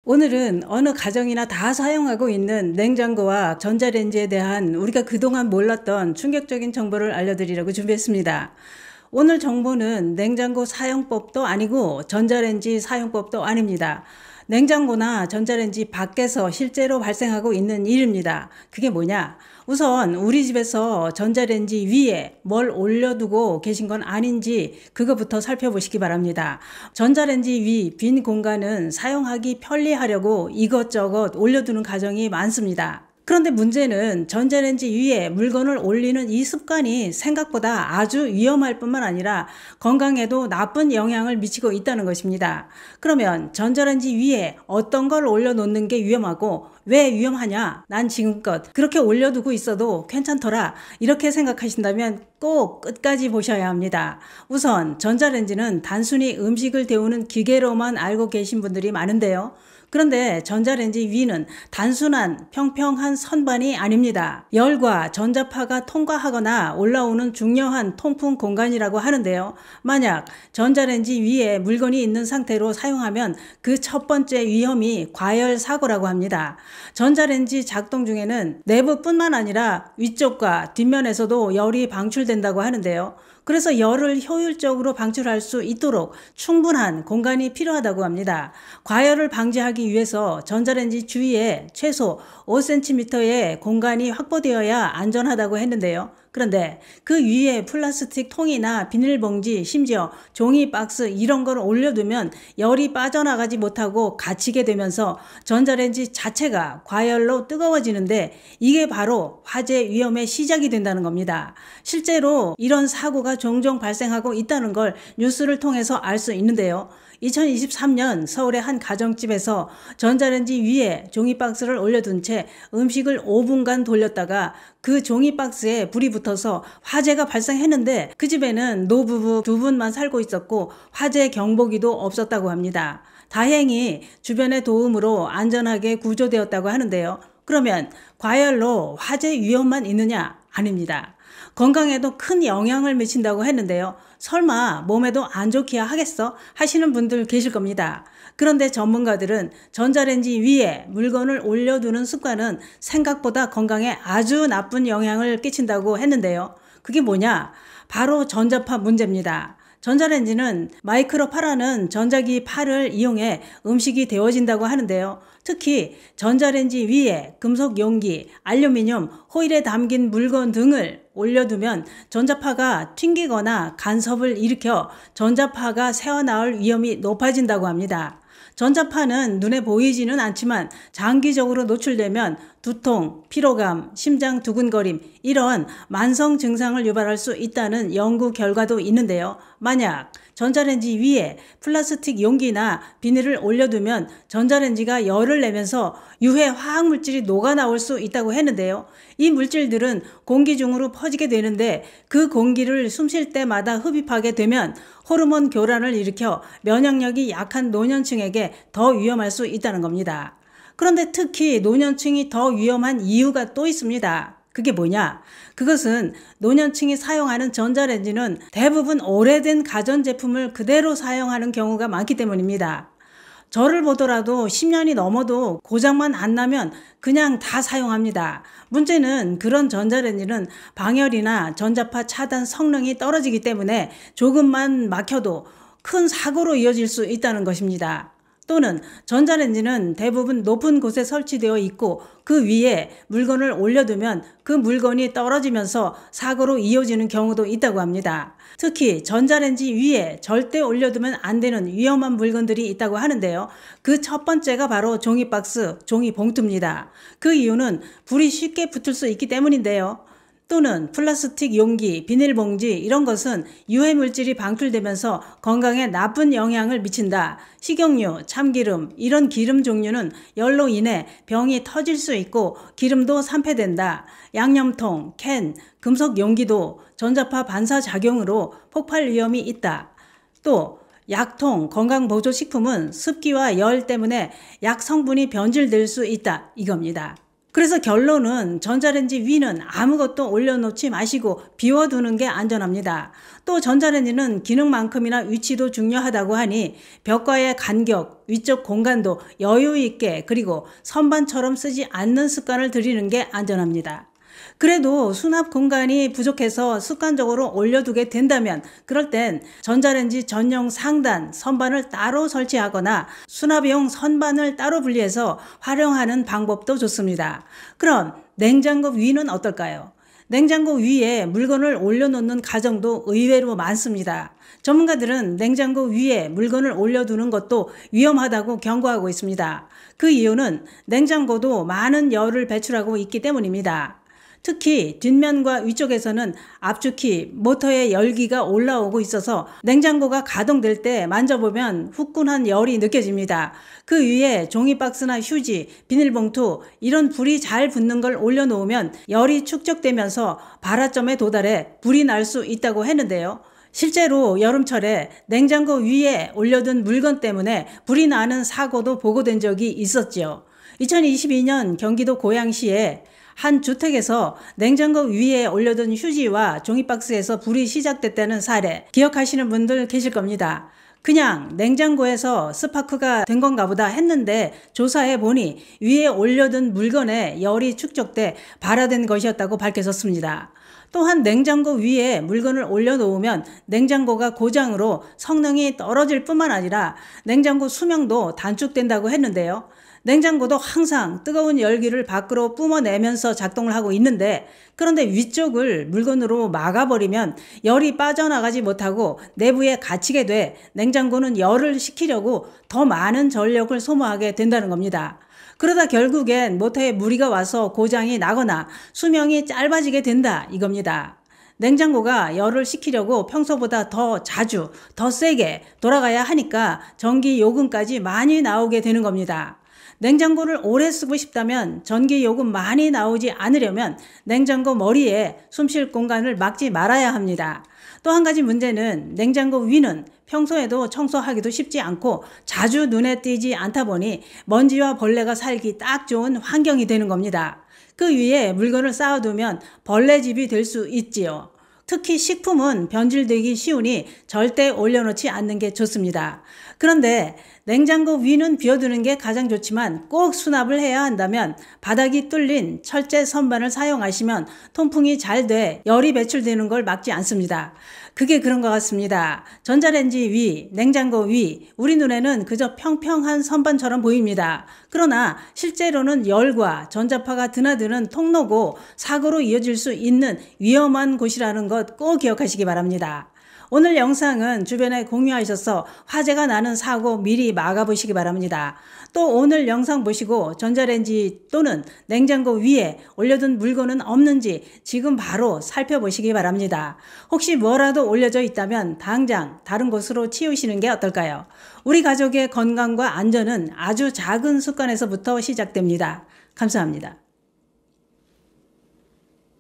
오늘은 어느 가정이나 다 사용하고 있는 냉장고와 전자레인지에 대한 우리가 그동안 몰랐던 충격적인 정보를 알려드리려고 준비했습니다. 오늘 정보는 냉장고 사용법도 아니고 전자레인지 사용법도 아닙니다. 냉장고나 전자레인지 밖에서 실제로 발생하고 있는 일입니다. 그게 뭐냐? 우선 우리 집에서 전자레인지 위에 뭘 올려두고 계신 건 아닌지 그거부터 살펴보시기 바랍니다. 전자레인지 위 빈 공간은 사용하기 편리하려고 이것저것 올려두는 가정이 많습니다. 그런데 문제는 전자레인지 위에 물건을 올리는 이 습관이 생각보다 아주 위험할 뿐만 아니라 건강에도 나쁜 영향을 미치고 있다는 것입니다. 그러면 전자레인지 위에 어떤 걸 올려놓는 게 위험하고 왜 위험하냐? 난 지금껏 그렇게 올려두고 있어도 괜찮더라. 이렇게 생각하신다면 꼭 끝까지 보셔야 합니다. 우선 전자레인지는 단순히 음식을 데우는 기계로만 알고 계신 분들이 많은데요. 그런데 전자레인지 위는 단순한 평평한 선반이 아닙니다. 열과 전자파가 통과하거나 올라오는 중요한 통풍 공간이라고 하는데요. 만약 전자레인지 위에 물건이 있는 상태로 사용하면 그 첫 번째 위험이 과열 사고라고 합니다. 전자레인지 작동 중에는 내부뿐만 아니라 위쪽과 뒷면에서도 열이 방출된다고 하는데요. 그래서 열을 효율적으로 방출할 수 있도록 충분한 공간이 필요하다고 합니다. 과열을 방지하기 위해서 전자레인지 주위에 최소 5cm의 공간이 확보되어야 안전하다고 했는데요. 그런데 그 위에 플라스틱 통이나 비닐봉지, 심지어 종이 박스 이런 걸 올려두면 열이 빠져나가지 못하고 갇히게 되면서 전자레인지 자체가 과열로 뜨거워지는데 이게 바로 화재 위험의 시작이 된다는 겁니다. 실제로 이런 사고가 종종 발생하고 있다는 걸 뉴스를 통해서 알 수 있는데요. 2023년 서울의 한 가정집에서 전자레인지 위에 종이박스를 올려둔 채 음식을 5분간 돌렸다가 그 종이박스에 불이 붙어서 화재가 발생했는데 그 집에는 노부부 2분만 살고 있었고 화재 경보기도 없었다고 합니다. 다행히 주변의 도움으로 안전하게 구조되었다고 하는데요. 그러면 과열로 화재 위험만 있느냐? 아닙니다. 건강에도 큰 영향을 미친다고 했는데요. 설마 몸에도 안 좋기야 하겠어? 하시는 분들 계실 겁니다. 그런데 전문가들은 전자레인지 위에 물건을 올려두는 습관은 생각보다 건강에 아주 나쁜 영향을 끼친다고 했는데요. 그게 뭐냐? 바로 전자파 문제입니다. 전자레인지는 마이크로파라는 전자기 파를 이용해 음식이 데워진다고 하는데요. 특히 전자레인지 위에 금속 용기, 알루미늄, 호일에 담긴 물건 등을 올려두면 전자파가 튕기거나 간섭을 일으켜 전자파가 새어나올 위험이 높아진다고 합니다. 전자파는 눈에 보이지는 않지만 장기적으로 노출되면 두통, 피로감, 심장 두근거림 이런 만성 증상을 유발할 수 있다는 연구 결과도 있는데요. 만약 전자레인지 위에 플라스틱 용기나 비닐을 올려두면 전자레인지가 열을 내면서 유해 화학물질이 녹아나올 수 있다고 했는데요. 이 물질들은 공기 중으로 퍼지게 되는데 그 공기를 숨 쉴 때마다 흡입하게 되면 호르몬 교란을 일으켜 면역력이 약한 노년층에게 더 위험할 수 있다는 겁니다. 그런데 특히 노년층이 더 위험한 이유가 또 있습니다. 그게 뭐냐? 그것은 노년층이 사용하는 전자레인지는 대부분 오래된 가전제품을 그대로 사용하는 경우가 많기 때문입니다. 저를 보더라도 10년이 넘어도 고장만 안 나면 그냥 다 사용합니다. 문제는 그런 전자레인지는 방열이나 전자파 차단 성능이 떨어지기 때문에 조금만 막혀도 큰 사고로 이어질 수 있다는 것입니다. 또는 전자레인지는 대부분 높은 곳에 설치되어 있고 그 위에 물건을 올려두면 그 물건이 떨어지면서 사고로 이어지는 경우도 있다고 합니다. 특히 전자레인지 위에 절대 올려두면 안 되는 위험한 물건들이 있다고 하는데요. 그 첫 번째가 바로 종이박스, 종이봉투입니다. 그 이유는 불이 쉽게 붙을 수 있기 때문인데요. 또는 플라스틱 용기, 비닐봉지 이런 것은 유해물질이 방출되면서 건강에 나쁜 영향을 미친다. 식용유, 참기름 이런 기름 종류는 열로 인해 병이 터질 수 있고 기름도 산패된다. 양념통, 캔, 금속 용기도 전자파 반사작용으로 폭발 위험이 있다. 또 약통, 건강보조식품은 습기와 열 때문에 약 성분이 변질될 수 있다. 이겁니다. 그래서 결론은 전자레인지 위는 아무것도 올려놓지 마시고 비워두는 게 안전합니다. 또 전자레인지는 기능만큼이나 위치도 중요하다고 하니 벽과의 간격, 위쪽 공간도 여유 있게 그리고 선반처럼 쓰지 않는 습관을 들이는 게 안전합니다. 그래도 수납 공간이 부족해서 습관적으로 올려두게 된다면 그럴 땐 전자레인지 전용 상단, 선반을 따로 설치하거나 수납용 선반을 따로 분리해서 활용하는 방법도 좋습니다. 그럼 냉장고 위는 어떨까요? 냉장고 위에 물건을 올려놓는 가정도 의외로 많습니다. 전문가들은 냉장고 위에 물건을 올려두는 것도 위험하다고 경고하고 있습니다. 그 이유는 냉장고도 많은 열을 배출하고 있기 때문입니다. 특히 뒷면과 위쪽에서는 압축기, 모터의 열기가 올라오고 있어서 냉장고가 가동될 때 만져보면 후끈한 열이 느껴집니다. 그 위에 종이박스나 휴지, 비닐봉투 이런 불이 잘 붙는 걸 올려놓으면 열이 축적되면서 발화점에 도달해 불이 날 수 있다고 했는데요. 실제로 여름철에 냉장고 위에 올려둔 물건 때문에 불이 나는 사고도 보고된 적이 있었지요. 2022년 경기도 고양시에 한 주택에서 냉장고 위에 올려둔 휴지와 종이박스에서 불이 시작됐다는 사례 기억하시는 분들 계실 겁니다. 그냥 냉장고에서 스파크가 된 건가 보다 했는데 조사해 보니 위에 올려둔 물건에 열이 축적돼 발화된 것이었다고 밝혀졌습니다. 또한 냉장고 위에 물건을 올려놓으면 냉장고가 고장으로 성능이 떨어질 뿐만 아니라 냉장고 수명도 단축된다고 했는데요. 냉장고도 항상 뜨거운 열기를 밖으로 뿜어내면서 작동을 하고 있는데 그런데 위쪽을 물건으로 막아버리면 열이 빠져나가지 못하고 내부에 갇히게 돼 냉장고는 열을 식히려고 더 많은 전력을 소모하게 된다는 겁니다. 그러다 결국엔 모터에 무리가 와서 고장이 나거나 수명이 짧아지게 된다 이겁니다. 냉장고가 열을 식히려고 평소보다 더 자주, 더 세게 돌아가야 하니까 전기 요금까지 많이 나오게 되는 겁니다. 냉장고를 오래 쓰고 싶다면 전기 요금 많이 나오지 않으려면 냉장고 머리에 숨쉴 공간을 막지 말아야 합니다. 또 한 가지 문제는 냉장고 위는 평소에도 청소하기도 쉽지 않고 자주 눈에 띄지 않다 보니 먼지와 벌레가 살기 딱 좋은 환경이 되는 겁니다. 그 위에 물건을 쌓아두면 벌레집이 될 수 있지요. 특히 식품은 변질되기 쉬우니 절대 올려놓지 않는 게 좋습니다. 그런데 냉장고 위는 비워두는 게 가장 좋지만 꼭 수납을 해야 한다면 바닥이 뚫린 철제 선반을 사용하시면 통풍이 잘 돼 열이 배출되는 걸 막지 않습니다. 그게 그런 것 같습니다. 전자레인지 위, 냉장고 위, 우리 눈에는 그저 평평한 선반처럼 보입니다. 그러나 실제로는 열과 전자파가 드나드는 통로고 사고로 이어질 수 있는 위험한 곳이라는 것 꼭 기억하시기 바랍니다. 오늘 영상은 주변에 공유하셔서 화재가 나는 사고 미리 막아보시기 바랍니다. 또 오늘 영상 보시고 전자레인지 또는 냉장고 위에 올려둔 물건은 없는지 지금 바로 살펴보시기 바랍니다. 혹시 뭐라도 올려져 있다면 당장 다른 곳으로 치우시는 게 어떨까요? 우리 가족의 건강과 안전은 아주 작은 습관에서부터 시작됩니다. 감사합니다.